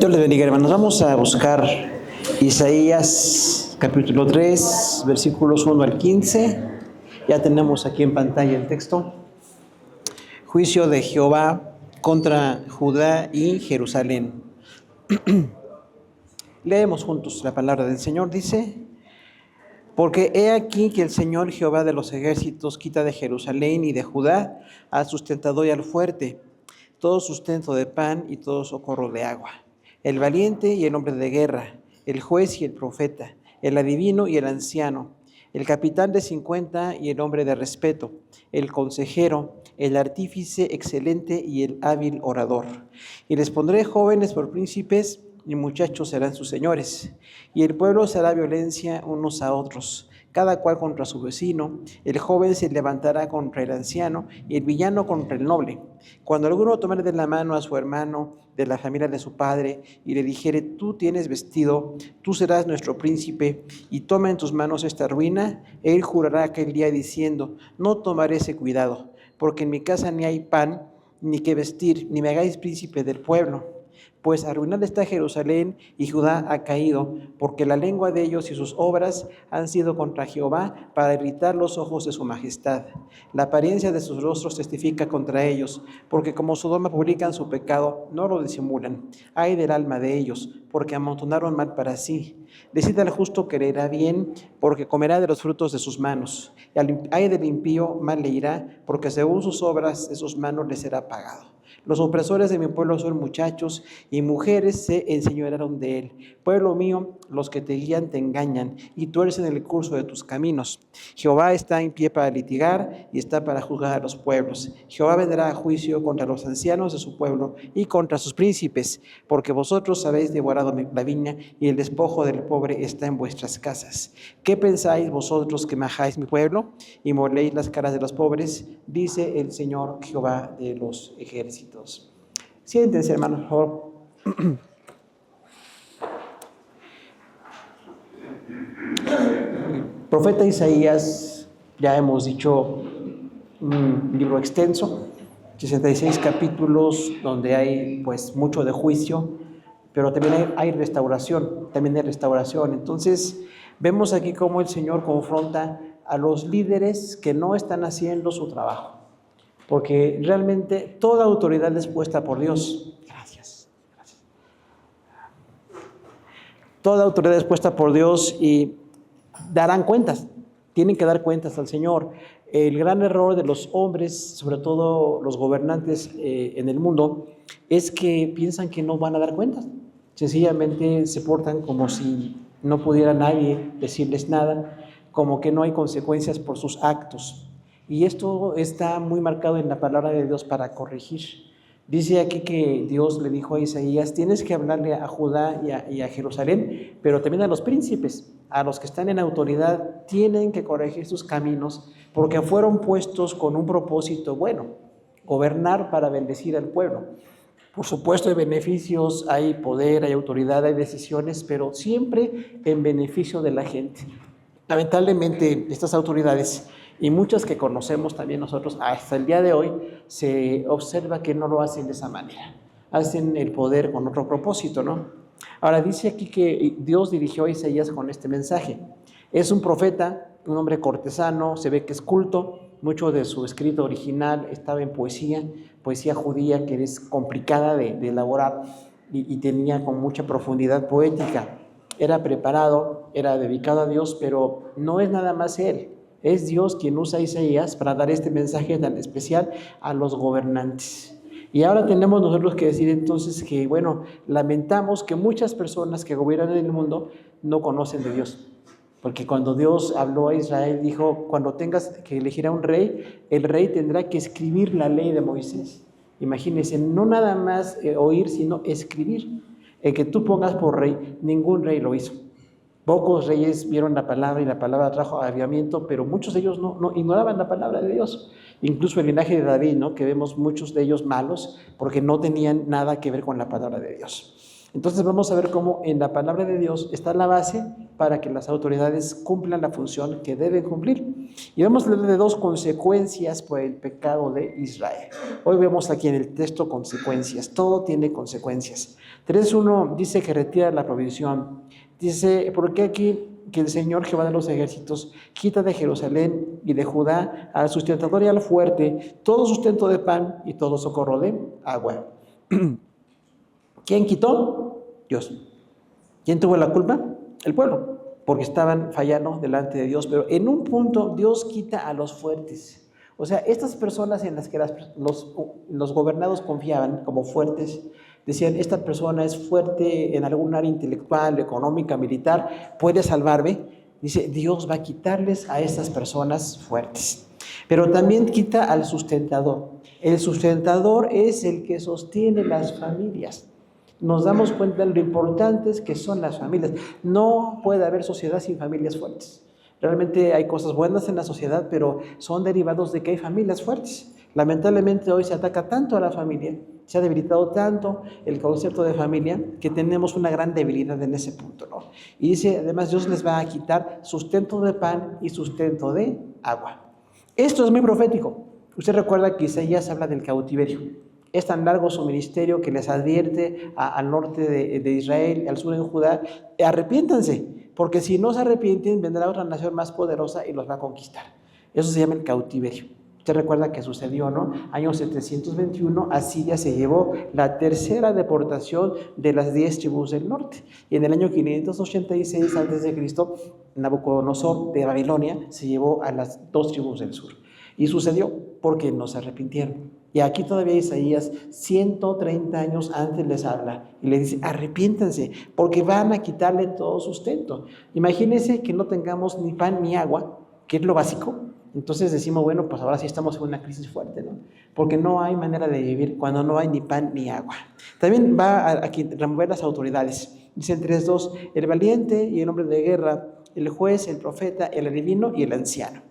Dios les bendiga, hermanos. Vamos a buscar Isaías capítulo 3, versículos 1 al 15. Ya tenemos aquí en pantalla el texto. Juicio de Jehová contra Judá y Jerusalén. Leemos juntos la palabra del Señor. Dice: porque he aquí que el Señor Jehová de los ejércitos quita de Jerusalén y de Judá al sustentador y al fuerte, todo sustento de pan y todo socorro de agua, el valiente y el hombre de guerra, el juez y el profeta, el adivino y el anciano, el capitán de 50 y el hombre de respeto, el consejero, el artífice excelente y el hábil orador. Y les pondré jóvenes por príncipes, y muchachos serán sus señores. Y el pueblo se hará violencia unos a otros, cada cual contra su vecino. El joven se levantará contra el anciano, y el villano contra el noble. Cuando alguno tomare de la mano a su hermano de la familia de su padre, y le dijere: tú tienes vestido, tú serás nuestro príncipe, y toma en tus manos esta ruina, él jurará aquel día diciendo: no tomaré ese cuidado, porque en mi casa ni hay pan, ni qué vestir, ni me hagáis príncipe del pueblo. Pues arruinada está Jerusalén y Judá ha caído, porque la lengua de ellos y sus obras han sido contra Jehová para irritar los ojos de su majestad. La apariencia de sus rostros testifica contra ellos, porque como Sodoma publican su pecado, no lo disimulan. Ay del alma de ellos, porque amontonaron mal para sí. Decid al justo que le irá bien, porque comerá de los frutos de sus manos. Ay del impío, mal le irá, porque según sus obras de sus manos le será pagado. Los opresores de mi pueblo son muchachos, y mujeres se enseñorearon de él. Pueblo mío, los que te guían te engañan, y tuercen el curso de tus caminos. Jehová está en pie para litigar, y está para juzgar a los pueblos. Jehová vendrá a juicio contra los ancianos de su pueblo, y contra sus príncipes, porque vosotros habéis devorado la viña, y el despojo del pobre está en vuestras casas. ¿Qué pensáis vosotros que majáis mi pueblo, y moléis las caras de los pobres? Dice el Señor Jehová de los ejércitos. Siéntense, hermanos, por favor. Profeta Isaías, ya hemos dicho, un libro extenso, 66 capítulos, donde hay pues mucho de juicio, pero también hay restauración, Entonces, vemos aquí cómo el Señor confronta a los líderes que no están haciendo su trabajo, porque realmente toda autoridad es puesta por Dios. Gracias. Toda autoridad es puesta por Dios y darán cuentas, tienen que dar cuentas al Señor. El gran error de los hombres, sobre todo los gobernantes en el mundo, es que piensan que no van a dar cuentas. Sencillamente se portan como si no pudiera nadie decirles nada, como que no hay consecuencias por sus actos. Y esto está muy marcado en la palabra de Dios para corregir. Dice aquí que Dios le dijo a Isaías: tienes que hablarle a Judá y a Jerusalén, pero también a los príncipes, a los que están en autoridad, tienen que corregir sus caminos, porque fueron puestos con un propósito bueno: gobernar para bendecir al pueblo. Por supuesto hay beneficios, hay poder, hay autoridad, hay decisiones, pero siempre en beneficio de la gente. Lamentablemente estas autoridades, y muchas que conocemos también nosotros hasta el día de hoy, se observa que no lo hacen de esa manera. Hacen el poder con otro propósito, ¿no? Ahora dice aquí que Dios dirigió a Isaías con este mensaje. Es un profeta, un hombre cortesano, se ve que es culto. Mucho de su escrito original estaba en poesía judía, que es complicada de elaborar y tenía con mucha profundidad poética. Era preparado, era dedicado a Dios, pero no es nada más él. Es Dios quien usa a Isaías para dar este mensaje tan especial a los gobernantes. Y ahora tenemos nosotros que decir entonces que, bueno, lamentamos que muchas personas que gobiernan en el mundo no conocen de Dios. Porque cuando Dios habló a Israel, dijo: cuando tengas que elegir a un rey, el rey tendrá que escribir la ley de Moisés. Imagínense, no nada más oír, sino escribir. El que tú pongas por rey, ningún rey lo hizo. Pocos reyes vieron la palabra y la palabra trajo avivamiento, pero muchos de ellos no ignoraban la palabra de Dios. Incluso el linaje de David, ¿no? Que vemos muchos de ellos malos porque no tenían nada que ver con la palabra de Dios. Entonces vamos a ver cómo en la palabra de Dios está la base para que las autoridades cumplan la función que deben cumplir. Y vamos a hablar de dos consecuencias por el pecado de Israel. Hoy vemos aquí en el texto consecuencias, todo tiene consecuencias. 3:1 dice que retira la provisión. Dice, ¿por qué aquí que el Señor Jehová de los ejércitos quita de Jerusalén y de Judá al sustentador y al fuerte todo sustento de pan y todo socorro de agua? ¿Quién quitó? Dios. ¿Quién tuvo la culpa? El pueblo, porque estaban fallando delante de Dios. Pero en un punto Dios quita a los fuertes. O sea, estas personas en las que los gobernados confiaban como fuertes, decían, esta persona es fuerte en algún área intelectual, económica, militar, puede salvarme. Dice, Dios va a quitarles a estas personas fuertes. Pero también quita al sustentador. El sustentador es el que sostiene las familias. Nos damos cuenta de lo importantes que son las familias. No puede haber sociedad sin familias fuertes. Realmente hay cosas buenas en la sociedad, pero son derivados de que hay familias fuertes. Lamentablemente hoy se ataca tanto a la familia, se ha debilitado tanto el concepto de familia, que tenemos una gran debilidad en ese punto, ¿no? Y dice, además, Dios les va a quitar sustento de pan y sustento de agua. Esto es muy profético. Usted recuerda que Isaías habla del cautiverio. Es tan largo su ministerio que les advierte al norte de Israel, al sur en Judá, arrepiéntanse, porque si no se arrepienten, vendrá otra nación más poderosa y los va a conquistar. Eso se llama el cautiverio. Usted recuerda que sucedió, ¿no? Año 721, Asiria se llevó la tercera deportación de las 10 tribus del norte. Y en el año 586 a.C., Nabucodonosor de Babilonia se llevó a las 2 tribus del sur. Y sucedió porque no se arrepintieron. Y aquí todavía Isaías, 130 años antes, les habla y le dice, arrepiéntanse, porque van a quitarle todo sustento. Imagínense que no tengamos ni pan ni agua, que es lo básico. Entonces decimos, bueno, pues ahora sí estamos en una crisis fuerte, ¿no? Porque no hay manera de vivir cuando no hay ni pan ni agua. También va a remover las autoridades. Dice en 3:2, el valiente y el hombre de guerra, el juez, el profeta, el adivino y el anciano.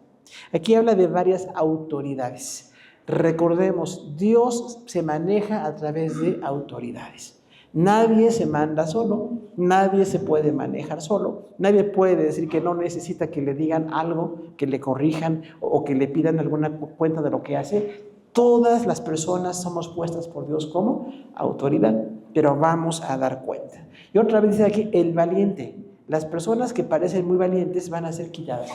Aquí habla de varias autoridades. Recordemos, Dios se maneja a través de autoridades. Nadie se manda solo, nadie se puede manejar solo, nadie puede decir que no necesita que le digan algo, que le corrijan o que le pidan alguna cuenta de lo que hace. Todas las personas somos puestas por Dios como autoridad, pero vamos a dar cuenta. Y otra vez dice aquí, el valiente. Las personas que parecen muy valientes van a ser quitadas.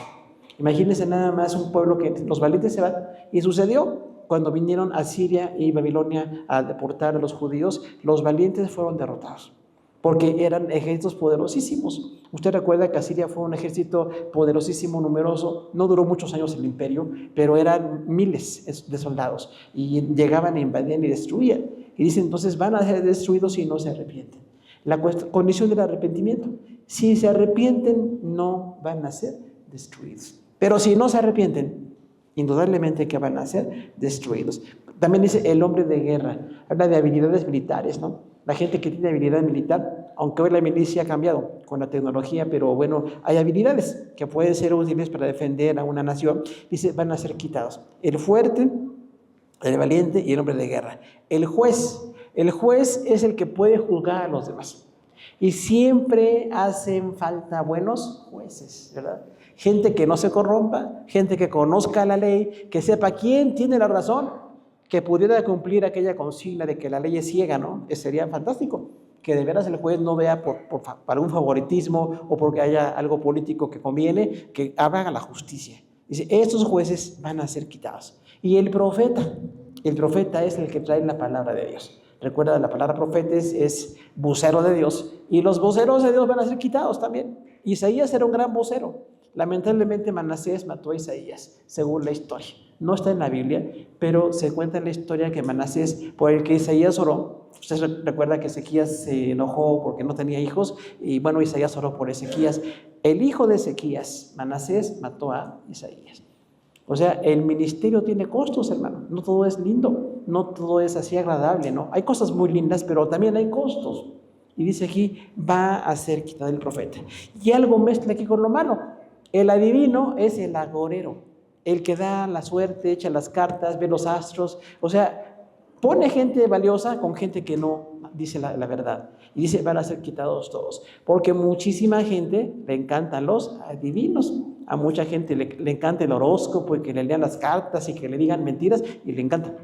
Imagínense nada más un pueblo que los valientes se van, y sucedió. Cuando vinieron a Siria y Babilonia a deportar a los judíos, los valientes fueron derrotados, porque eran ejércitos poderosísimos. Usted recuerda que Asiria fue un ejército poderosísimo, numeroso, no duró muchos años el imperio, pero eran miles de soldados, y llegaban, invadían y destruían. Y dice, entonces van a ser destruidos si no se arrepienten. La condición del arrepentimiento, si se arrepienten, no van a ser destruidos. Pero si no se arrepienten, indudablemente que van a ser destruidos. También dice el hombre de guerra, habla de habilidades militares, ¿no? La gente que tiene habilidad militar, aunque hoy la milicia ha cambiado con la tecnología, pero bueno, hay habilidades que pueden ser útiles para defender a una nación, dice, van a ser quitados. El fuerte, el valiente y el hombre de guerra. El juez es el que puede juzgar a los demás. Y siempre hacen falta buenos jueces, ¿verdad? Gente que no se corrompa, gente que conozca la ley, que sepa quién tiene la razón, que pudiera cumplir aquella consigna de que la ley es ciega, ¿no? Sería fantástico, que de veras el juez no vea para un favoritismo o porque haya algo político que conviene, que haga la justicia. Dice, estos jueces van a ser quitados. Y el profeta es el que trae la palabra de Dios. Recuerda, la palabra profeta es vocero de Dios, y los voceros de Dios van a ser quitados también. Isaías era un gran vocero. Lamentablemente Manasés mató a Isaías, según la historia. No está en la Biblia, pero se cuenta en la historia que Manasés, por el que Isaías oró, usted recuerda que Ezequías se enojó porque no tenía hijos, y bueno, Isaías oró por Ezequías. El hijo de Ezequías, Manasés, mató a Isaías. O sea, el ministerio tiene costos, hermano. No todo es lindo, no todo es así agradable, ¿no? Hay cosas muy lindas, pero también hay costos. Y dice aquí, va a ser quitado el profeta. Y algo mezcla aquí con lo malo. El adivino es el agorero, el que da la suerte, echa las cartas, ve los astros. O sea, pone gente valiosa con gente que no dice la verdad. Y dice, van a ser quitados todos. Porque muchísima gente le encantan los adivinos. A mucha gente le encanta el horóscopo y que le lean las cartas y que le digan mentiras y le encanta.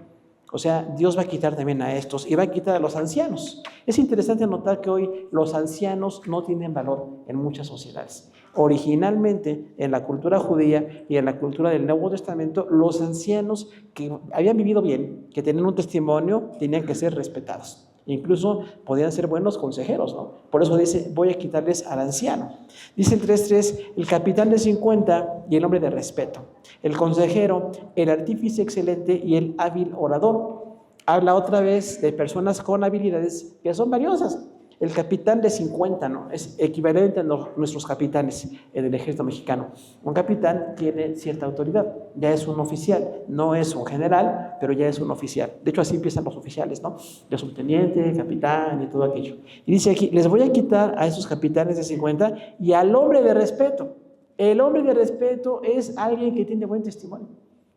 O sea, Dios va a quitar también a estos y va a quitar a los ancianos. Es interesante notar que hoy los ancianos no tienen valor en muchas sociedades. Originalmente, en la cultura judía y en la cultura del Nuevo Testamento, los ancianos que habían vivido bien, que tenían un testimonio, tenían que ser respetados. Incluso podían ser buenos consejeros, ¿no? Por eso dice, voy a quitarles al anciano. Dice el 3.3, el capitán de 50 y el hombre de respeto, el consejero, el artífice excelente y el hábil orador. Habla otra vez de personas con habilidades que son valiosas. El capitán de 50, ¿no? Es equivalente a nuestros capitanes en el ejército mexicano. Un capitán tiene cierta autoridad, ya es un oficial, no es un general, pero ya es un oficial. De hecho, así empiezan los oficiales, ¿no? De subteniente, capitán y todo aquello. Y dice aquí, les voy a quitar a esos capitanes de 50 y al hombre de respeto. El hombre de respeto es alguien que tiene buen testimonio.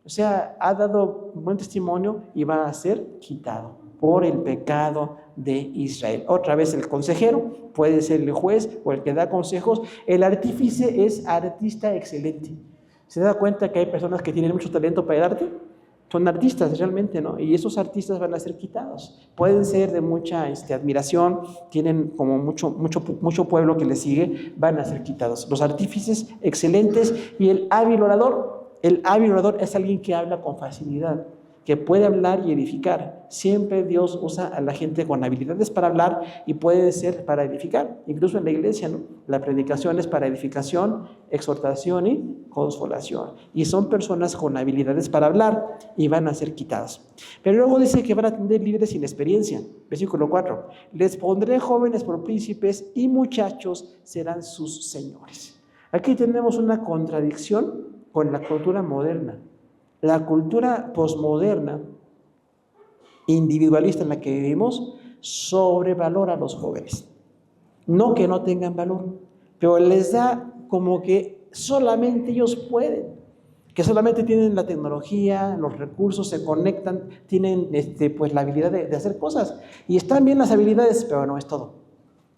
O sea, ha dado buen testimonio y va a ser quitado por el pecado de Israel. Otra vez el consejero puede ser el juez o el que da consejos. El artífice es artista excelente. ¿Se da cuenta que hay personas que tienen mucho talento para el arte? Son artistas realmente, ¿no? Y esos artistas van a ser quitados. Pueden ser de mucha admiración, tienen como mucho pueblo que les sigue, van a ser quitados. Los artífices excelentes y el hábil orador. El hábil orador es alguien que habla con facilidad, que puede hablar y edificar. Siempre Dios usa a la gente con habilidades para hablar y puede ser para edificar. Incluso en la iglesia, ¿no? La predicación es para edificación, exhortación y consolación. Y son personas con habilidades para hablar y van a ser quitadas. Pero luego dice que van a tener líderes sin experiencia. Versículo 4. Les pondré jóvenes por príncipes y muchachos serán sus señores. Aquí tenemos una contradicción con la cultura moderna. La cultura posmoderna, individualista en la que vivimos, sobrevalora a los jóvenes. No que no tengan valor, pero les da como que solamente ellos pueden, que solamente tienen la tecnología, los recursos, se conectan, tienen pues la habilidad de hacer cosas. Y están bien las habilidades, pero no es todo.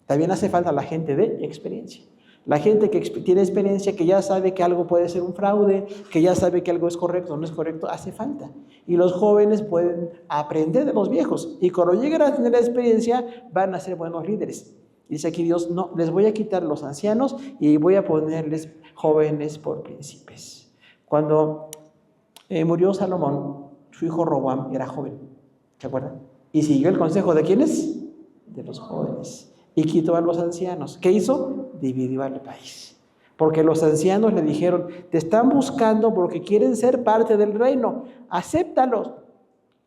También hace falta la gente de experiencia. La gente que tiene experiencia, que ya sabe que algo puede ser un fraude, que ya sabe que algo es correcto o no es correcto, hace falta. Y los jóvenes pueden aprender de los viejos. Y cuando lleguen a tener la experiencia, van a ser buenos líderes. Dice aquí Dios, no, les voy a quitar los ancianos y voy a ponerles jóvenes por príncipes. Cuando murió Salomón, su hijo Roboam era joven, ¿se acuerdan? Y siguió el consejo de ¿quiénes? De los jóvenes. Y quitó a los ancianos. ¿Qué hizo? Dividió al país. Porque los ancianos le dijeron, te están buscando porque quieren ser parte del reino. Acéptalos.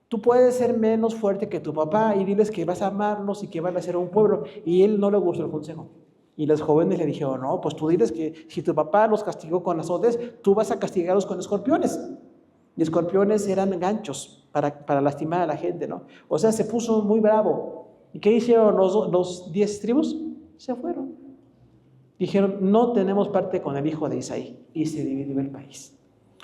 Tú puedes ser menos fuerte que tu papá y diles que vas a amarlos y que van a ser un pueblo. Y él no le gustó el consejo. Y los jóvenes le dijeron, no, pues tú diles que si tu papá los castigó con azotes, tú vas a castigarlos con escorpiones. Y escorpiones eran ganchos para lastimar a la gente, ¿no? O sea, se puso muy bravo. ¿Y qué hicieron los 10 tribus? Se fueron. Dijeron, no tenemos parte con el hijo de Isaí. Y se dividió el país.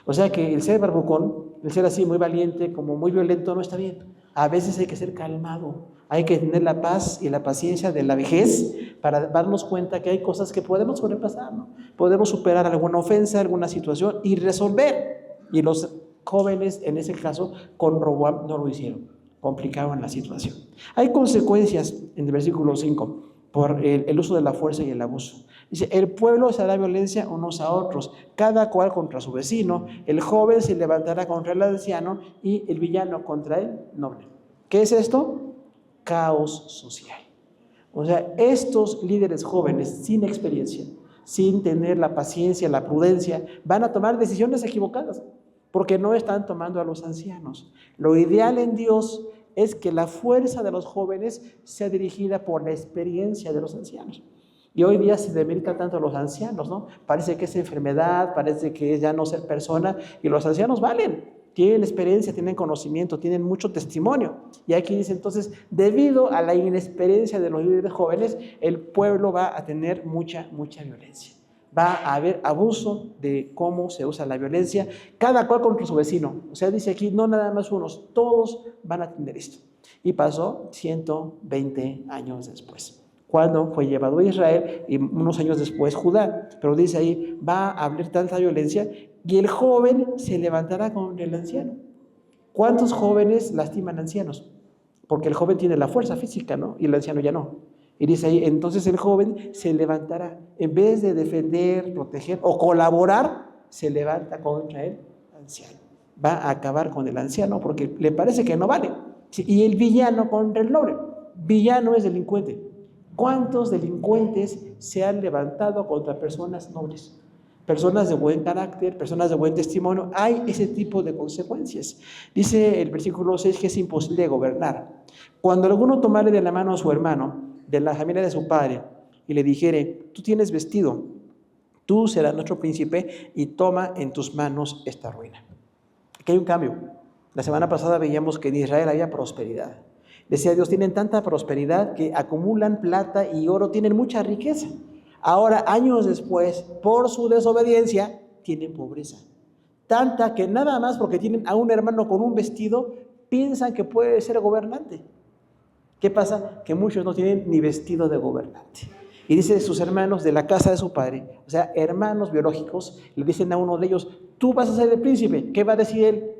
O sea que el ser barbucón, el ser así muy valiente, como muy violento, no está bien. A veces hay que ser calmado. Hay que tener la paz y la paciencia de la vejez para darnos cuenta que hay cosas que podemos sobrepasar, ¿no? Podemos superar alguna ofensa, alguna situación y resolver. Y los jóvenes, en ese caso, con Roboam no lo hicieron. Complicaban la situación. Hay consecuencias en el versículo 5 por el uso de la fuerza y el abuso. Dice, el pueblo se hará violencia unos a otros, cada cual contra su vecino, el joven se levantará contra el anciano y el villano contra el noble. ¿Qué es esto? Caos social. O sea, estos líderes jóvenes sin experiencia, sin tener la paciencia, la prudencia, van a tomar decisiones equivocadas porque no están tomando a los ancianos. Lo ideal en Dios es que la fuerza de los jóvenes sea dirigida por la experiencia de los ancianos. Y hoy día se demerita tanto a los ancianos, ¿no? Parece que es enfermedad, parece que es ya no ser persona, y los ancianos valen, tienen experiencia, tienen conocimiento, tienen mucho testimonio. Y aquí dice entonces, debido a la inexperiencia de los líderes jóvenes, el pueblo va a tener mucha violencia. Va a haber abuso de cómo se usa la violencia, cada cual contra su vecino. O sea, dice aquí, no nada más unos, todos van a tener esto. Y pasó 120 años después, cuando fue llevado a Israel y unos años después Judá. Pero dice ahí, va a haber tanta violencia y el joven se levantará contra el anciano. ¿Cuántos jóvenes lastiman ancianos? Porque el joven tiene la fuerza física, ¿no? Y el anciano ya no. Y dice ahí, entonces el joven se levantará. En vez de defender, proteger o colaborar, se levanta contra el anciano. Va a acabar con el anciano porque le parece que no vale. Y el villano contra el noble. Villano es delincuente. ¿Cuántos delincuentes se han levantado contra personas nobles? Personas de buen carácter, personas de buen testimonio. Hay ese tipo de consecuencias. Dice el versículo 6 que es imposible gobernar. Cuando alguno tomare de la mano a su hermano, de la familia de su padre, y le dijere, tú tienes vestido, tú serás nuestro príncipe, y toma en tus manos esta ruina. Aquí hay un cambio. La semana pasada veíamos que en Israel había prosperidad. Decía Dios, tienen tanta prosperidad que acumulan plata y oro, tienen mucha riqueza. Ahora, años después, por su desobediencia, tienen pobreza. Tanta que nada más porque tienen a un hermano con un vestido, piensan que puede ser gobernante. ¿Qué pasa? Que muchos no tienen ni vestido de gobernante. Y dice sus hermanos de la casa de su padre, o sea, hermanos biológicos, le dicen a uno de ellos, tú vas a ser el príncipe. ¿Qué va a decir él?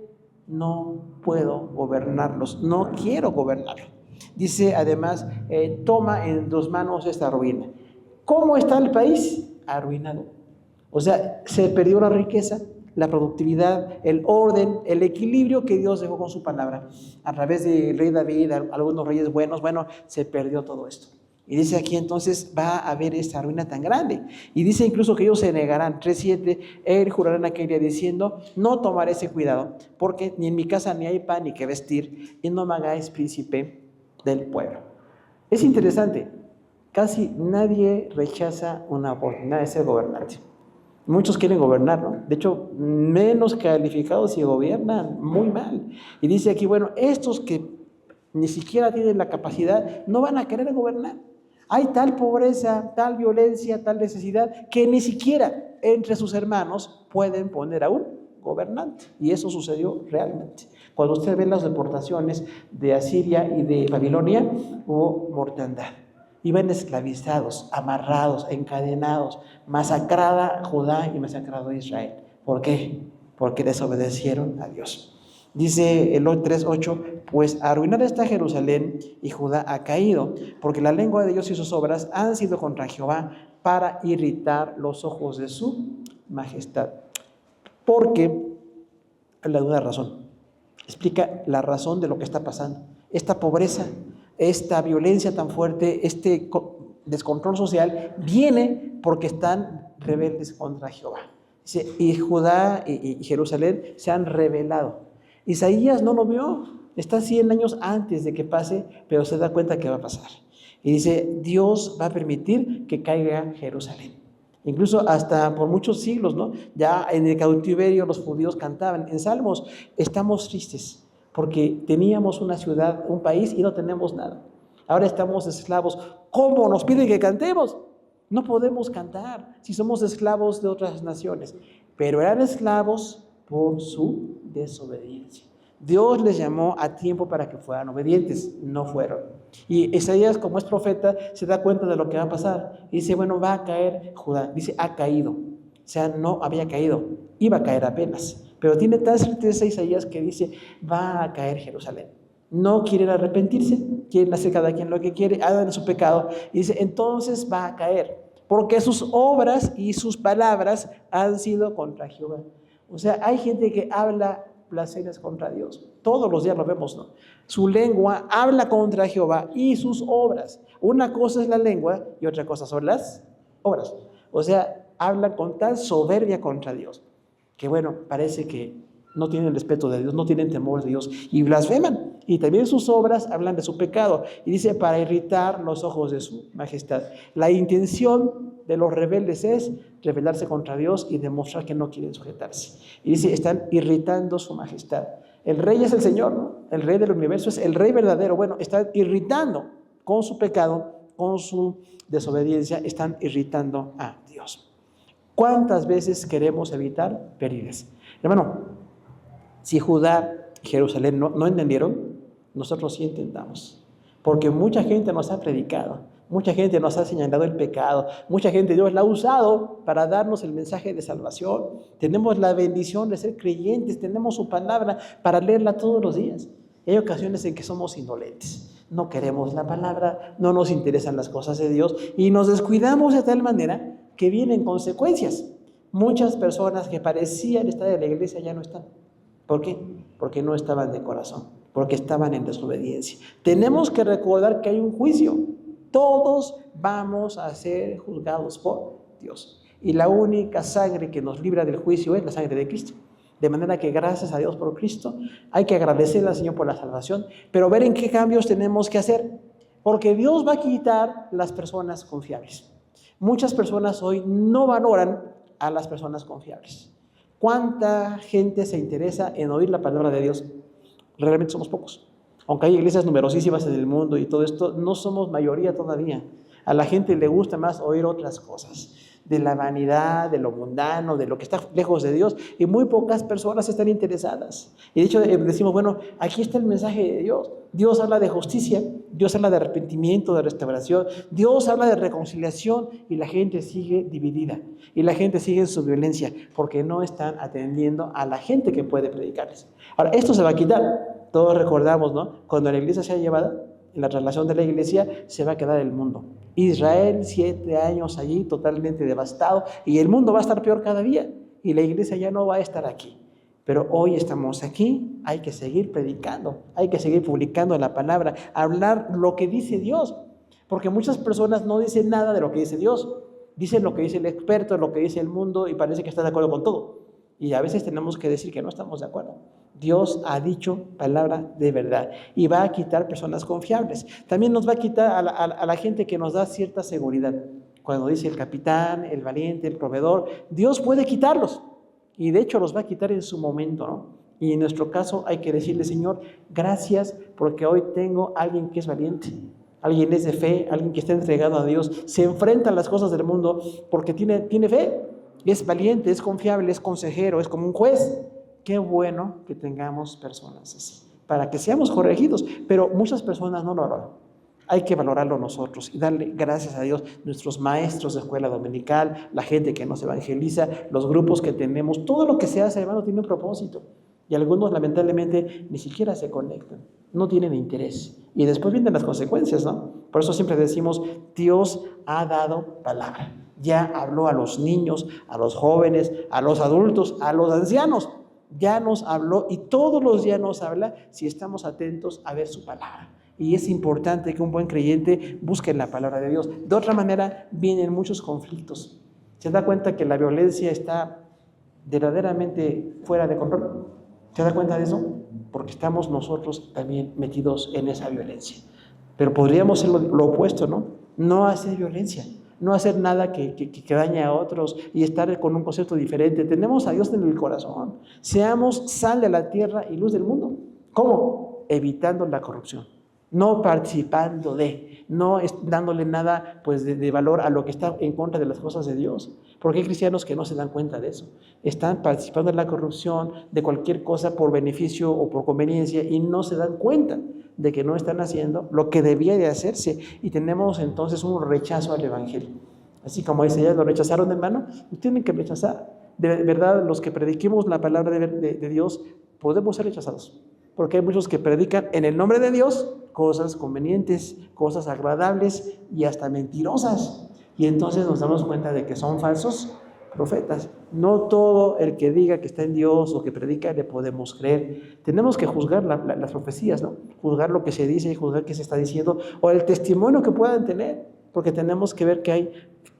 No puedo gobernarlos, no quiero gobernarlos. Dice además, toma en tus manos esta ruina. ¿Cómo está el país? Arruinado. O sea, se perdió la riqueza, la productividad, el orden, el equilibrio que Dios dejó con su palabra. A través del rey David, algunos reyes buenos, se perdió todo esto. Y dice aquí entonces va a haber esta ruina tan grande. Y dice incluso que ellos se negarán. 3:7, él jurará en aquel día diciendo, no tomaré ese cuidado, porque ni en mi casa ni hay pan ni que vestir, y no me hagáis príncipe del pueblo. Es interesante, casi nadie rechaza una oportunidad de ser gobernante. Muchos quieren gobernar, ¿no? De hecho, menos calificados y gobiernan muy mal. Y dice aquí, bueno, estos que ni siquiera tienen la capacidad, no van a querer gobernar. Hay tal pobreza, tal violencia, tal necesidad, que ni siquiera entre sus hermanos pueden poner a un gobernante. Y eso sucedió realmente. Cuando usted ve las deportaciones de Asiria y de Babilonia, hubo mortandad. Iban esclavizados, amarrados, encadenados, masacrada Judá y masacrado Israel. ¿Por qué? Porque desobedecieron a Dios. Dice el 3:8, pues arruinada está Jerusalén y Judá ha caído, porque la lengua de Dios y sus obras han sido contra Jehová para irritar los ojos de su majestad. Porque, le doy una razón, explica la razón de lo que está pasando. Esta pobreza, esta violencia tan fuerte, este descontrol social, viene porque están rebeldes contra Jehová. Dice, y Judá y Jerusalén se han rebelado. Isaías no lo vio, está 100 años antes de que pase, pero se da cuenta que va a pasar. Y dice, Dios va a permitir que caiga Jerusalén. Incluso hasta por muchos siglos, ¿no? Ya en el cautiverio los judíos cantaban en salmos, estamos tristes porque teníamos una ciudad, un país y no tenemos nada. Ahora estamos esclavos. ¿Cómo nos piden que cantemos? No podemos cantar si somos esclavos de otras naciones, pero eran esclavos por su desobediencia. Dios les llamó a tiempo para que fueran obedientes, no fueron. Y Isaías, como es profeta, se da cuenta de lo que va a pasar. Y dice, bueno, va a caer Judá. Dice, ha caído. O sea, no había caído, iba a caer apenas. Pero tiene tal certeza Isaías que dice, va a caer Jerusalén. No quieren arrepentirse, quieren hacer cada quien lo que quiere, hagan su pecado. Y dice, entonces va a caer, porque sus obras y sus palabras han sido contra Jehová. O sea, hay gente que habla blasfemias contra Dios. Todos los días lo vemos, ¿no? Su lengua habla contra Jehová y sus obras. Una cosa es la lengua y otra cosa son las obras. O sea, hablan con tal soberbia contra Dios que, bueno, parece que no tienen respeto de Dios, no tienen temor de Dios y blasfeman. Y también sus obras hablan de su pecado. Y dice, para irritar los ojos de su majestad. La intención de los rebeldes es rebelarse contra Dios y demostrar que no quieren sujetarse. Y dice, están irritando su majestad. El rey es el Señor, ¿no? El rey del universo es el rey verdadero. Bueno, están irritando con su pecado, con su desobediencia, están irritando a Dios. ¿Cuántas veces queremos evitar pérdidas? Hermano, si Judá y Jerusalén no entendieron, nosotros sí entendamos. Porque mucha gente nos ha predicado, mucha gente nos ha señalado el pecado, mucha gente Dios la ha usado para darnos el mensaje de salvación. Tenemos la bendición de ser creyentes, tenemos su palabra para leerla todos los días. Hay ocasiones en que somos indolentes, no queremos la palabra, no nos interesan las cosas de Dios y nos descuidamos de tal manera que vienen consecuencias. Muchas personas que parecían estar en la iglesia ya no están. ¿Por qué? Porque no estaban de corazón, porque estaban en desobediencia. Tenemos que recordar que hay un juicio. Todos vamos a ser juzgados por Dios. Y la única sangre que nos libra del juicio es la sangre de Cristo. De manera que gracias a Dios por Cristo, hay que agradecerle al Señor por la salvación, pero ver en qué cambios tenemos que hacer, porque Dios va a quitar las personas confiables. Muchas personas hoy no valoran a las personas confiables. ¿Cuánta gente se interesa en oír la palabra de Dios? Realmente somos pocos. Aunque hay iglesias numerosísimas en el mundo y todo esto, no somos mayoría todavía. A la gente le gusta más oír otras cosas, de la vanidad, de lo mundano, de lo que está lejos de Dios, y muy pocas personas están interesadas. Y de hecho decimos, bueno, aquí está el mensaje de Dios. Dios habla de justicia, Dios habla de arrepentimiento, de restauración, Dios habla de reconciliación, y la gente sigue dividida, y la gente sigue en su violencia, porque no están atendiendo a la gente que puede predicarles. Ahora, esto se va a quitar. Todos recordamos, ¿no? Cuando la iglesia sea llevada, en la traslación de la iglesia, se va a quedar el mundo. Israel, 7 años allí, totalmente devastado, y el mundo va a estar peor cada día, y la iglesia ya no va a estar aquí. Pero hoy estamos aquí, hay que seguir predicando, hay que seguir publicando la palabra, hablar lo que dice Dios, porque muchas personas no dicen nada de lo que dice Dios, dicen lo que dice el experto, lo que dice el mundo, y parece que está de acuerdo con todo. Y a veces tenemos que decir que no estamos de acuerdo. Dios ha dicho palabra de verdad y va a quitar personas confiables. También nos va a quitar a la gente que nos da cierta seguridad. Cuando dice el capitán, el valiente, el proveedor, Dios puede quitarlos. Y de hecho los va a quitar en su momento, ¿no? Y en nuestro caso hay que decirle, Señor, gracias porque hoy tengo a alguien que es valiente. Alguien es de fe, alguien que está entregado a Dios, se enfrenta a las cosas del mundo porque tiene fe. Es valiente, es confiable, es consejero, es como un juez. Qué bueno que tengamos personas así, para que seamos corregidos, pero muchas personas no lo valoran. Hay que valorarlo nosotros y darle gracias a Dios, nuestros maestros de escuela dominical, la gente que nos evangeliza, los grupos que tenemos, todo lo que se hace, hermano, tiene un propósito. Y algunos lamentablemente ni siquiera se conectan, no tienen interés. Y después vienen las consecuencias, ¿no? Por eso siempre decimos, Dios ha dado palabra. Ya habló a los niños, a los jóvenes, a los adultos, a los ancianos. Ya nos habló y todos los días nos habla si estamos atentos a ver su palabra. Y es importante que un buen creyente busque la palabra de Dios. De otra manera, vienen muchos conflictos. ¿Se da cuenta que la violencia está verdaderamente fuera de control? ¿Se da cuenta de eso? Porque estamos nosotros también metidos en esa violencia. Pero podríamos ser lo opuesto, ¿no? No hacer violencia, no hacer nada que dañe a otros y estar con un concepto diferente. Tenemos a Dios en el corazón. Seamos sal de la tierra y luz del mundo. ¿Cómo? Evitando la corrupción. No participando no dándole nada pues, de valor a lo que está en contra de las cosas de Dios. Porque hay cristianos que no se dan cuenta de eso. Están participando en la corrupción de cualquier cosa por beneficio o por conveniencia y no se dan cuenta de que no están haciendo lo que debía de hacerse. Y tenemos entonces un rechazo al evangelio. Así como dice ya, lo rechazaron, hermano, tienen que rechazar. De verdad, los que prediquemos la palabra de Dios podemos ser rechazados. Porque hay muchos que predican en el nombre de Dios cosas convenientes, cosas agradables y hasta mentirosas. Y entonces nos damos cuenta de que son falsos profetas. No todo el que diga que está en Dios o que predica le podemos creer. Tenemos que juzgar las profecías, ¿no? Juzgar lo que se dice y juzgar qué se está diciendo o el testimonio que puedan tener, porque tenemos que ver que hay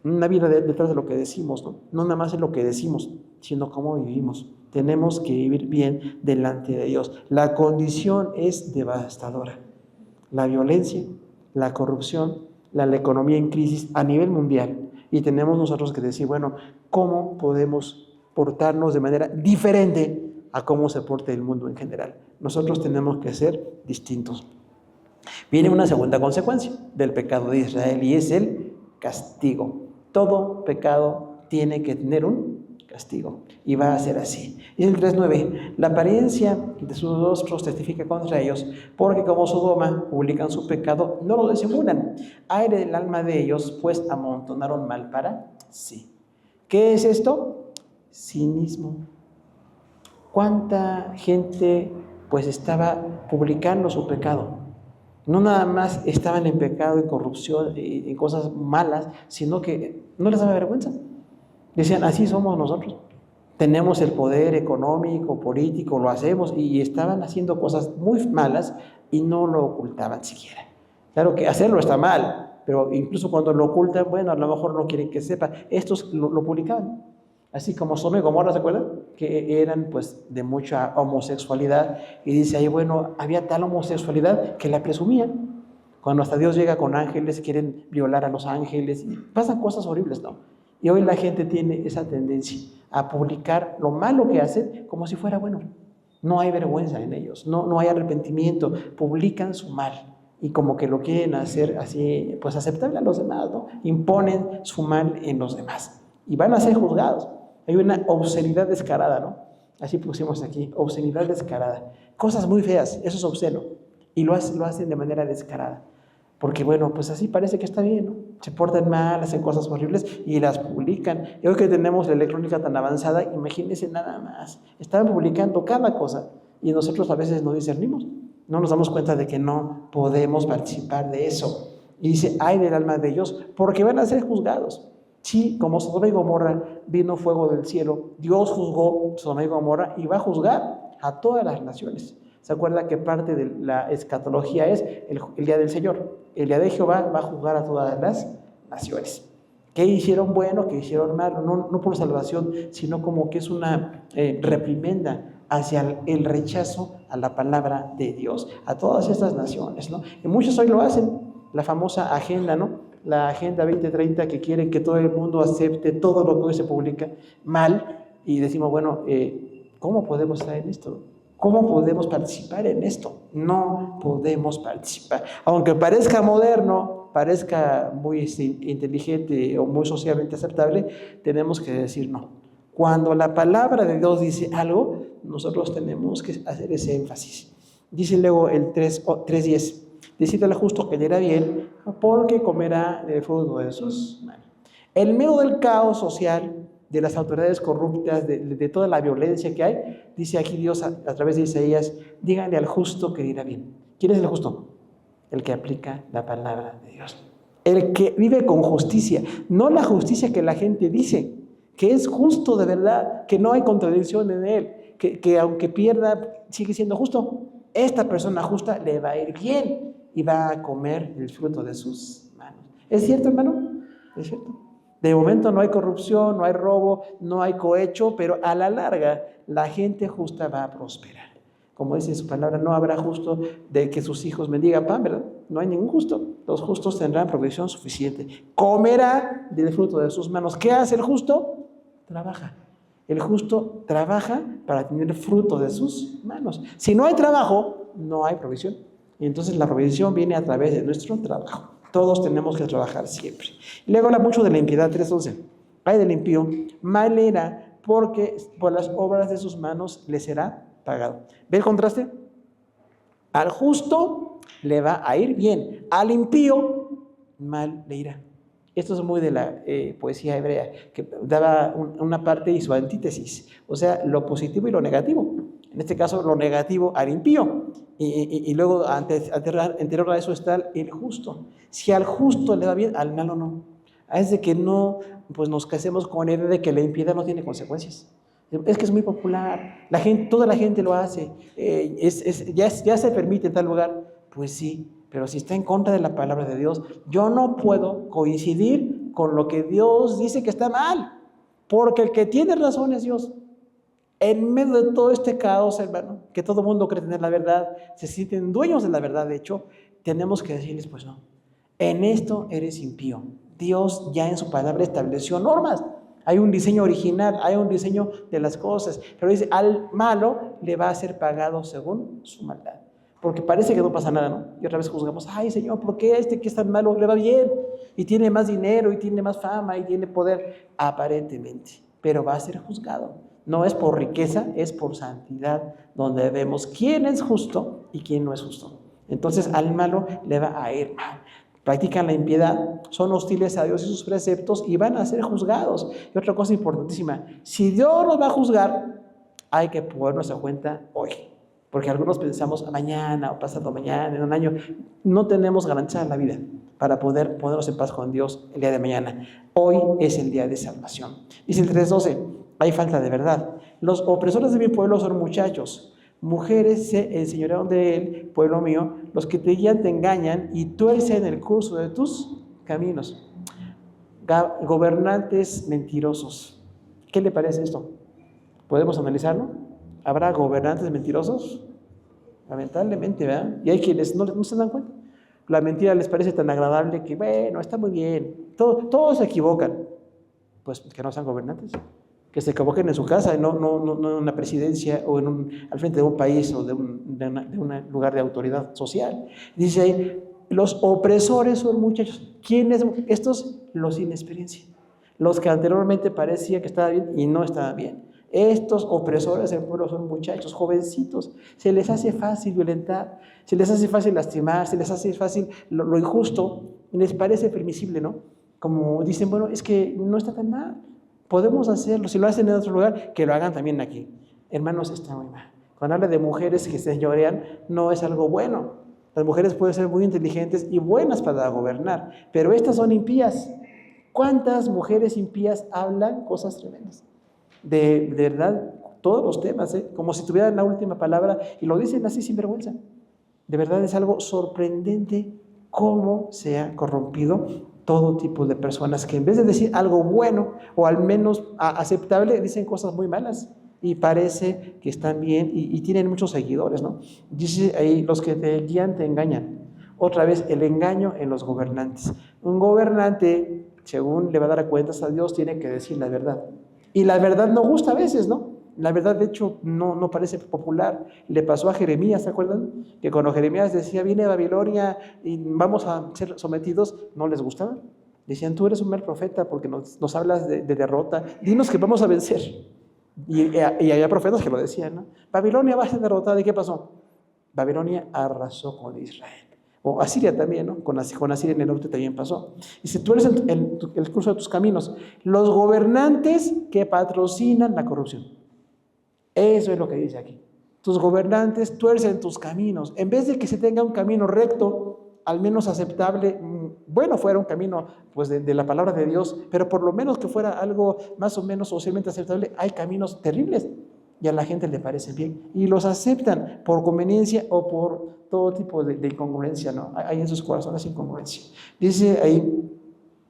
una vida detrás de lo que decimos, ¿no? No nada más es lo que decimos, sino cómo vivimos. Tenemos que vivir bien delante de Dios. La condición es devastadora. La violencia, la corrupción, la economía en crisis a nivel mundial. Y tenemos nosotros que decir, bueno, ¿cómo podemos portarnos de manera diferente a cómo se porta el mundo en general? Nosotros tenemos que ser distintos. Viene una segunda consecuencia del pecado de Israel y es el castigo. Todo pecado tiene que tener un castigo. Y va a ser así. Y el 3:9, la apariencia de sus rostros testifica contra ellos, porque como Sodoma publican su pecado, no lo disimulan. Ay del alma de ellos, pues amontonaron mal para sí. ¿Qué es esto? Cinismo. ¿Cuánta gente pues estaba publicando su pecado? No nada más estaban en pecado, en corrupción, en cosas malas, sino que no les daba vergüenza. Decían, así somos nosotros. Tenemos el poder económico, político, lo hacemos, y estaban haciendo cosas muy malas y no lo ocultaban siquiera. Claro que hacerlo está mal, pero incluso cuando lo ocultan, bueno, a lo mejor no quieren que sepa. Estos lo publicaban. Así como Sodoma y Gomorra, ¿se acuerdan? Que eran pues de mucha homosexualidad, y dice ahí, bueno, había tal homosexualidad que la presumían. Cuando hasta Dios llega con ángeles, quieren violar a los ángeles, y pasan cosas horribles, ¿no? Y hoy la gente tiene esa tendencia a publicar lo malo que hacen como si fuera bueno. No hay vergüenza en ellos, no hay arrepentimiento, publican su mal y como que lo quieren hacer así, pues aceptable a los demás, ¿no? Imponen su mal en los demás y van a ser juzgados. Hay una obscenidad descarada, ¿no? Así pusimos aquí, obscenidad descarada. Cosas muy feas, eso es obsceno. Y lo hacen de manera descarada. Porque bueno, pues así parece que está bien, ¿no? Se portan mal, hacen cosas horribles y las publican. Y hoy que tenemos la electrónica tan avanzada, imagínense nada más. Están publicando cada cosa y nosotros a veces no discernimos. No nos damos cuenta de que no podemos participar de eso. Y dice, ay del alma de ellos, porque van a ser juzgados. Sí, como Sodoma y Gomorra vino fuego del cielo, Dios juzgó Sodoma y Gomorra y va a juzgar a todas las naciones. ¿Se acuerda que parte de la escatología es el día del Señor? El día de Jehová va a juzgar a todas las naciones. ¿Qué hicieron bueno? ¿Qué hicieron malo? No por salvación, sino como que es una reprimenda hacia el rechazo a la palabra de Dios, a todas estas naciones, ¿no? Y muchos hoy lo hacen, la famosa agenda, ¿no? La Agenda 2030, que quieren que todo el mundo acepte todo lo que hoy se publica mal, y decimos, bueno, ¿cómo podemos estar en esto? ¿Cómo podemos participar en esto? No podemos participar. Aunque parezca moderno, parezca muy inteligente o muy socialmente aceptable, tenemos que decir no. Cuando la palabra de Dios dice algo, nosotros tenemos que hacer ese énfasis. Dice luego el 3:10. Decídale al justo que le irá bien, porque comerá del fruto de sus manos. En medio del caos social, de las autoridades corruptas, de toda la violencia que hay, dice aquí Dios a través de Isaías, díganle al justo que le irá bien. ¿Quién es el justo? El que aplica la palabra de Dios. El que vive con justicia, no la justicia que la gente dice, que es justo de verdad, que no hay contradicción en él, que aunque pierda, sigue siendo justo. Esta persona justa le va a ir bien y va a comer el fruto de sus manos. ¿Es cierto, hermano? ¿Es cierto? De momento no hay corrupción, no hay robo, no hay cohecho, pero a la larga la gente justa va a prosperar. Como dice su palabra, no habrá justo de que sus hijos mendigan pan, ¿verdad? No hay ningún justo. Los justos tendrán provisión suficiente. Comerá del fruto de sus manos. ¿Qué hace el justo? Trabaja. El justo trabaja para tener fruto de sus manos. Si no hay trabajo, no hay provisión. Y entonces la provisión viene a través de nuestro trabajo. Todos tenemos que trabajar siempre. Y luego habla mucho de la impiedad, 3:11. Ay del impío, mal era, porque por las obras de sus manos le será pagado. ¿Ve el contraste? Al justo le va a ir bien, al impío mal le irá. Esto es muy de la poesía hebrea, que daba una parte y su antítesis, o sea, lo positivo y lo negativo. En este caso, lo negativo al impío. Y luego, anterior a eso está el justo. Si al justo le va bien, al malo no. Es de que no, pues nos casemos con la idea de que la impiedad no tiene consecuencias. Es que es muy popular, toda la gente lo hace, ya se permite en tal lugar. Pues sí, pero si está en contra de la palabra de Dios, yo no puedo coincidir con lo que Dios dice que está mal, porque el que tiene razón es Dios. En medio de todo este caos, hermano, que todo el mundo cree tener la verdad, se sienten dueños de la verdad, de hecho, tenemos que decirles, pues no, en esto eres impío. Dios ya en su palabra estableció normas. Hay un diseño original, hay un diseño de las cosas, pero dice, al malo le va a ser pagado según su maldad. Porque parece que no pasa nada, ¿no? Y otra vez juzgamos, ay Señor, ¿por qué que es tan malo le va bien? Y tiene más dinero, y tiene más fama, y tiene poder, aparentemente. pero va a ser juzgado. No es por riqueza, es por santidad, donde vemos quién es justo y quién no es justo. Entonces al malo le va a ir mal. Practican la impiedad, son hostiles a Dios y sus preceptos y van a ser juzgados. Y otra cosa importantísima, si Dios nos va a juzgar, hay que ponernos a cuenta hoy. Porque algunos pensamos mañana o pasado mañana, en un año. No tenemos garantizada la vida para poder ponernos en paz con Dios el día de mañana. Hoy es el día de salvación. Dice el 3:12, hay falta de verdad. Los opresores de mi pueblo son muchachos. Mujeres se enseñorearon de él, pueblo mío. Los que te guían te engañan y tuercen el curso de tus caminos. Gobernantes mentirosos. ¿Qué le parece esto? ¿Podemos analizarlo? ¿Habrá gobernantes mentirosos? Lamentablemente, ¿verdad? Y hay quienes no se dan cuenta. La mentira les parece tan agradable que, bueno, está muy bien. Todos se equivocan. Pues que no sean gobernantes. Que se equivoquen en su casa, no en una presidencia o al frente de un país o de un lugar de autoridad social. Dice ahí, los opresores son muchachos. ¿Quiénes? Estos, los sin experiencia. Los que anteriormente parecía que estaba bien y no estaba bien. Estos opresores del pueblo son muchachos, jovencitos. Se les hace fácil violentar, se les hace fácil lastimar, se les hace fácil lo injusto, les parece permisible, ¿no? Como dicen, bueno, es que no está tan mal, podemos hacerlo. Si lo hacen en otro lugar, que lo hagan también aquí. Hermanos, está muy mal. Cuando habla de mujeres que se llorean, no es algo bueno. Las mujeres pueden ser muy inteligentes y buenas para gobernar, pero estas son impías. ¿Cuántas mujeres impías hablan cosas tremendas? De verdad, todos los temas, como si tuvieran la última palabra y lo dicen así sin vergüenza. De verdad es algo sorprendente cómo se ha corrompido todo tipo de personas que en vez de decir algo bueno o al menos aceptable, dicen cosas muy malas y parece que están bien y tienen muchos seguidores, ¿no? Dice ahí, los que te guían te engañan. Otra vez, el engaño en los gobernantes. Un gobernante, según le va a dar cuentas a Dios, tiene que decir la verdad. Y la verdad no gusta a veces, ¿no? La verdad, de hecho, no parece popular. Le pasó a Jeremías, ¿se acuerdan? Que cuando Jeremías decía, viene Babilonia y vamos a ser sometidos, no les gustaba. Decían, tú eres un mal profeta porque nos hablas de derrota. Dinos que vamos a vencer. Y había profetas que lo decían, ¿no? Babilonia va a ser derrotada. ¿Y qué pasó? Babilonia arrasó con Israel. O Asiria también, ¿no? Con Asiria en el norte también pasó. Dice, tú eres el curso de tus caminos. Los gobernantes que patrocinan la corrupción. Eso es lo que dice aquí. Tus gobernantes tuercen tus caminos. En vez de que se tenga un camino recto, al menos aceptable, bueno, fuera un camino pues de la palabra de Dios, pero por lo menos que fuera algo más o menos socialmente aceptable, hay caminos terribles y a la gente le parece bien y los aceptan por conveniencia o por todo tipo de incongruencia, ¿no? Hay en sus corazones incongruencia. Dice ahí,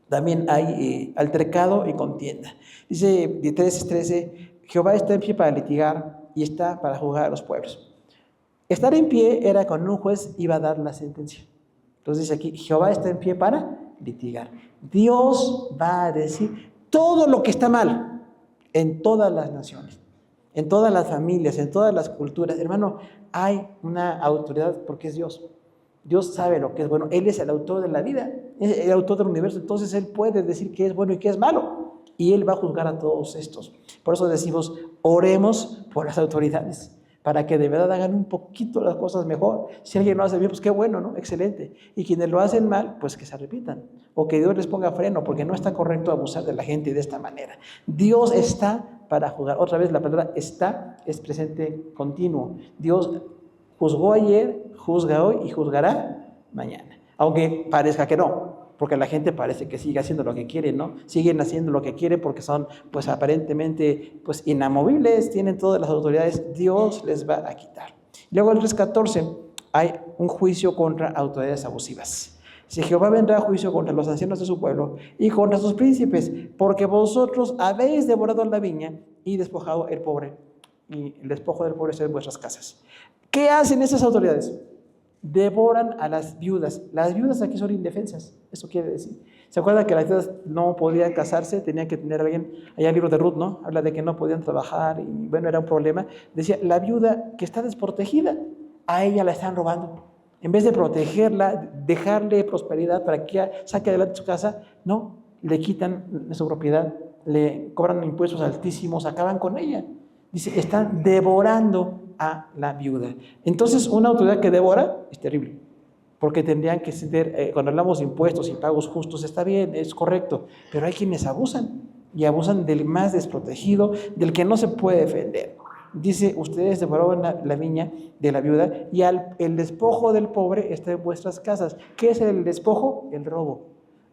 también hay altercado y contienda. Dice de 13:13, Jehová está en pie para litigar y está para juzgar a los pueblos. Estar en pie era cuando un juez iba a dar la sentencia. Entonces dice aquí, Jehová está en pie para litigar. Dios va a decir todo lo que está mal en todas las naciones, en todas las familias, en todas las culturas. Hermano, hay una autoridad porque es Dios. Dios sabe lo que es bueno. Él es el autor de la vida, es el autor del universo. Entonces Él puede decir qué es bueno y qué es malo. Y Él va a juzgar a todos estos. Por eso decimos, oremos por las autoridades, para que de verdad hagan un poquito las cosas mejor. Si alguien lo hace bien, pues qué bueno, ¿no? Excelente. Y quienes lo hacen mal, pues que se arrepientan. O que Dios les ponga freno, porque no está correcto abusar de la gente de esta manera. Dios está para juzgar. Otra vez la palabra está es presente continuo. Dios juzgó ayer, juzga hoy y juzgará mañana. Aunque parezca que no, porque la gente parece que sigue haciendo lo que quiere, ¿no? Siguen haciendo lo que quieren porque son, pues aparentemente, pues inamovibles, tienen todas las autoridades. Dios les va a quitar. Luego el 3:14, hay un juicio contra autoridades abusivas. Si Jehová vendrá a juicio contra los ancianos de su pueblo y contra sus príncipes, porque vosotros habéis devorado la viña y despojado el pobre, y el despojo del pobre está en vuestras casas. ¿Qué hacen esas autoridades? Devoran a las viudas. Las viudas aquí son indefensas, eso quiere decir. ¿Se acuerdan que las viudas no podían casarse? Tenían que tener a alguien, allá el libro de Ruth, ¿no? Habla de que no podían trabajar y bueno, era un problema. Decía, la viuda que está desprotegida, a ella la están robando. En vez de protegerla, dejarle prosperidad para que ella saque adelante su casa, no, le quitan su propiedad, le cobran impuestos altísimos, acaban con ella. Dice, están devorando a la viuda. Entonces, una autoridad que devora es terrible, porque tendrían que ser, cuando hablamos de impuestos y pagos justos, está bien, es correcto, pero hay quienes abusan, y abusan del más desprotegido, del que no se puede defender. Dice, ustedes devoraron la viña de la viuda, y el despojo del pobre está en vuestras casas. ¿Qué es el despojo? El robo.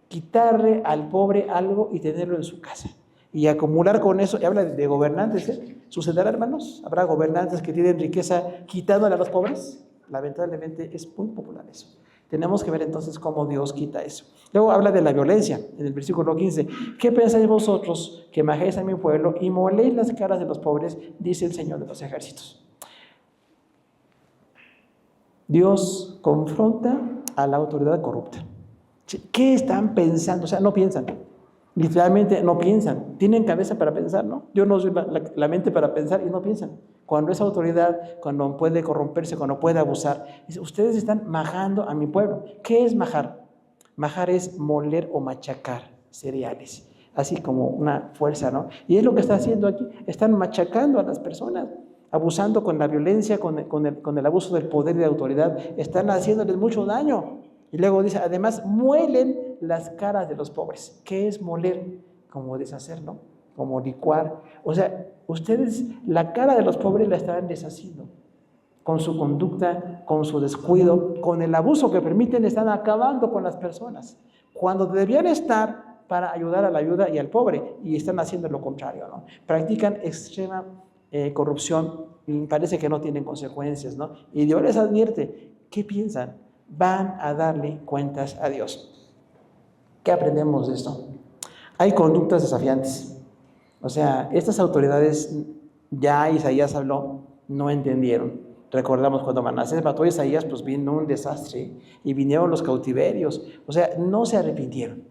Quitarle al pobre algo y tenerlo en su casa. Y acumular con eso, y habla de gobernantes, ¿sucederá, hermanos? ¿Habrá gobernantes que tienen riqueza quitándole a los pobres? Lamentablemente es muy popular eso. Tenemos que ver entonces cómo Dios quita eso. Luego habla de la violencia, en el versículo 15. ¿Qué pensáis vosotros que majáis a mi pueblo y moléis las caras de los pobres? Dice el Señor de los ejércitos. Dios confronta a la autoridad corrupta. ¿Qué están pensando? O sea, no piensan. Literalmente no piensan. Tienen cabeza para pensar, ¿no? Yo no soy la mente para pensar y no piensan. Cuando es autoridad, cuando puede corromperse, cuando puede abusar, dice, ustedes están majando a mi pueblo. ¿Qué es majar? Majar es moler o machacar cereales, así como una fuerza, ¿no? Y es lo que está haciendo aquí. Están machacando a las personas, abusando con la violencia, con el abuso del poder y de autoridad. Están haciéndoles mucho daño. Y luego dice, además, muelen las caras de los pobres. ¿Qué es moler? Como deshacer, ¿no? Como licuar. O sea, ustedes la cara de los pobres la están deshaciendo. Con su conducta, con su descuido, con el abuso que permiten, están acabando con las personas. Cuando debían estar para ayudar a la viuda y al pobre, y están haciendo lo contrario, ¿no? Practican extrema corrupción y parece que no tienen consecuencias, ¿no? Y Dios les advierte, ¿qué piensan? Van a darle cuentas a Dios. ¿Qué aprendemos de esto? Hay conductas desafiantes. O sea, estas autoridades, ya Isaías habló, no entendieron. Recordamos cuando Manasés mató a Isaías, pues vino un desastre y vinieron los cautiverios. O sea, no se arrepintieron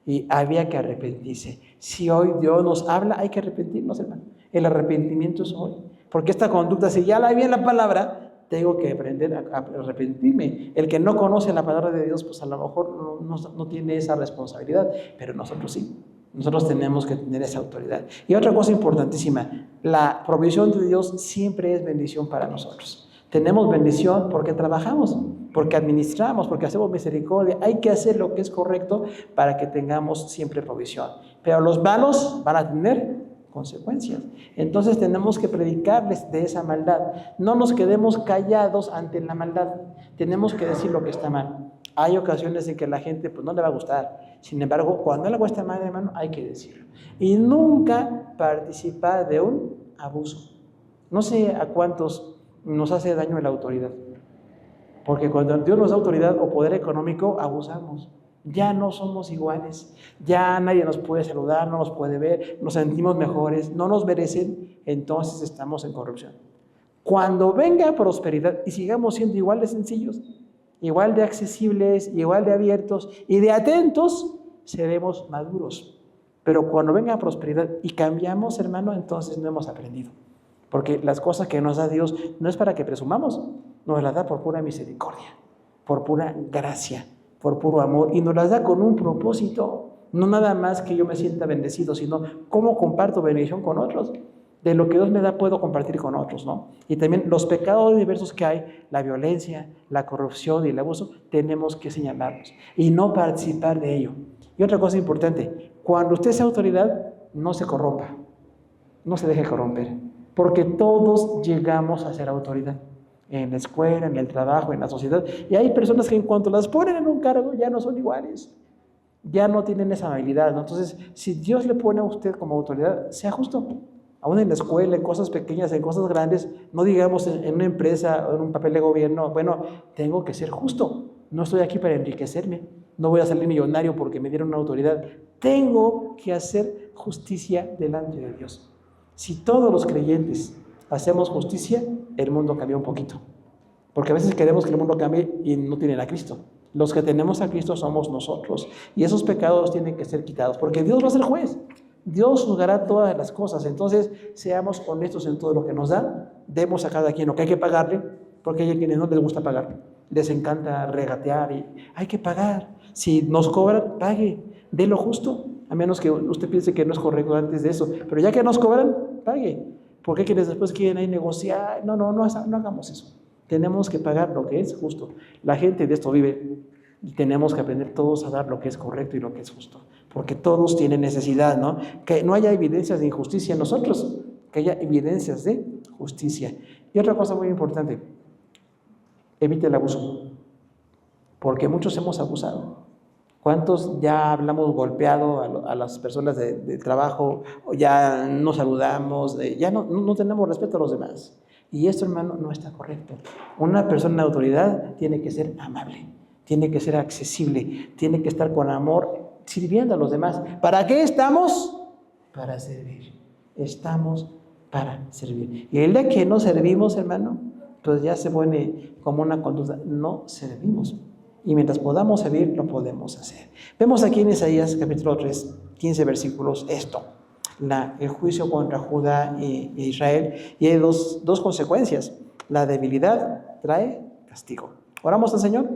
y había que arrepentirse. Si hoy Dios nos habla, hay que arrepentirnos, hermano. El arrepentimiento es hoy. Porque esta conducta, si ya la vi en la palabra, tengo que aprender a arrepentirme. El que no conoce la palabra de Dios, pues a lo mejor no tiene esa responsabilidad, pero nosotros sí. Nosotros tenemos que tener esa autoridad. Y otra cosa importantísima, la provisión de Dios siempre es bendición para nosotros. Tenemos bendición porque trabajamos, porque administramos, porque hacemos misericordia. Hay que hacer lo que es correcto para que tengamos siempre provisión. Pero los malos van a tener consecuencias. Entonces tenemos que predicarles de esa maldad. No nos quedemos callados ante la maldad. Tenemos que decir lo que está mal. Hay ocasiones en que la gente pues, no le va a gustar. Sin embargo, cuando le cuesta mal, hermano, hay que decirlo. Y nunca participar de un abuso. No sé a cuántos nos hace daño la autoridad. Porque cuando Dios nos da autoridad o poder económico, abusamos. Ya no somos iguales. Ya nadie nos puede saludar, no nos puede ver, nos sentimos mejores, no nos merecen, entonces estamos en corrupción. Cuando venga prosperidad y sigamos siendo igual de sencillos, igual de accesibles, igual de abiertos y de atentos, seremos maduros. Pero cuando venga prosperidad y cambiamos, hermano, entonces no hemos aprendido. Porque las cosas que nos da Dios no es para que presumamos, nos las da por pura misericordia, por pura gracia, por puro amor, y nos las da con un propósito, no nada más que yo me sienta bendecido, sino cómo comparto bendición con otros. De lo que Dios me da puedo compartir con otros, ¿no? Y también los pecados diversos que hay, la violencia, la corrupción y el abuso, tenemos que señalarlos y no participar de ello. Y otra cosa importante, cuando usted sea autoridad, no se corrompa, no se deje corromper, porque todos llegamos a ser autoridad, en la escuela, en el trabajo, en la sociedad, y hay personas que en cuanto las ponen en un cargo ya no son iguales, ya no tienen esa habilidad, ¿no? Entonces, si Dios le pone a usted como autoridad, sea justo. Aún en la escuela, en cosas pequeñas, en cosas grandes, no digamos en una empresa o en un papel de gobierno, bueno, tengo que ser justo, no estoy aquí para enriquecerme, no voy a salir millonario porque me dieron una autoridad, tengo que hacer justicia delante de Dios. Si todos los creyentes hacemos justicia, el mundo cambia un poquito, porque a veces queremos que el mundo cambie y no tienen a Cristo. Los que tenemos a Cristo somos nosotros, y esos pecados tienen que ser quitados, porque Dios va a ser juez. Dios juzgará todas las cosas. Entonces, seamos honestos en todo lo que nos da. Demos a cada quien lo que hay que pagarle, porque hay quienes no les gusta pagar. Les encanta regatear y hay que pagar. Si nos cobran, pague. De lo justo. A menos que usted piense que no es correcto antes de eso. Pero ya que nos cobran, pague. ¿Por qué quienes después quieren ahí negociar? No hagamos eso. Tenemos que pagar lo que es justo. La gente de esto vive y tenemos que aprender todos a dar lo que es correcto y lo que es justo. Porque todos tienen necesidad, ¿no? Que no haya evidencias de injusticia en nosotros, que haya evidencias de justicia. Y otra cosa muy importante, evite el abuso. Porque muchos hemos abusado. ¿Cuántos ya hablamos golpeado a las personas de trabajo, o ya no saludamos, ya no tenemos respeto a los demás? Y esto, hermano, no está correcto. Una persona de autoridad tiene que ser amable, tiene que ser accesible, tiene que estar con amor, sirviendo a los demás. ¿Para qué estamos? Para servir. Estamos para servir. Y el día que no servimos, hermano, pues ya se pone como una conducta. No servimos. Y mientras podamos servir, lo podemos hacer. Vemos aquí en Isaías capítulo 3, 15 versículos, esto. El juicio contra Judá e Israel. Y hay dos consecuencias. La debilidad trae castigo. Oramos al Señor.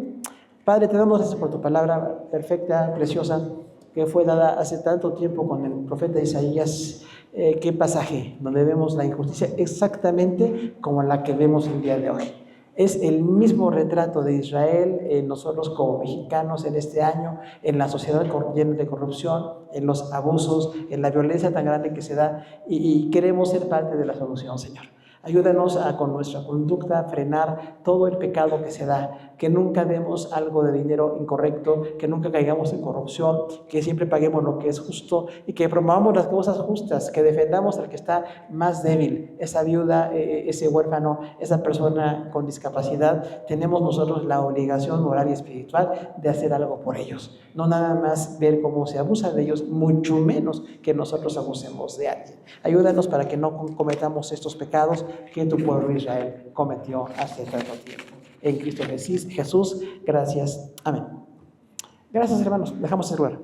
Padre, te damos gracias por tu palabra perfecta, preciosa, que fue dada hace tanto tiempo con el profeta Isaías. Qué pasaje donde vemos la injusticia exactamente como la que vemos el día de hoy. Es el mismo retrato de Israel, nosotros como mexicanos en este año, en la sociedad llena de corrupción, en los abusos, en la violencia tan grande que se da, y queremos ser parte de la solución, Señor. Ayúdanos a, con nuestra conducta, frenar todo el pecado que se da, que nunca demos algo de dinero incorrecto, que nunca caigamos en corrupción, que siempre paguemos lo que es justo y que promovamos las cosas justas, que defendamos al que está más débil, esa viuda, ese huérfano, esa persona con discapacidad. Tenemos nosotros la obligación moral y espiritual de hacer algo por ellos. No nada más ver cómo se abusa de ellos, mucho menos que nosotros abusemos de alguien. Ayúdanos para que no cometamos estos pecados que tu pueblo Israel cometió hace tanto tiempo. En Cristo Jesús, gracias. Amén. Gracias, hermanos. Dejamos el lugar.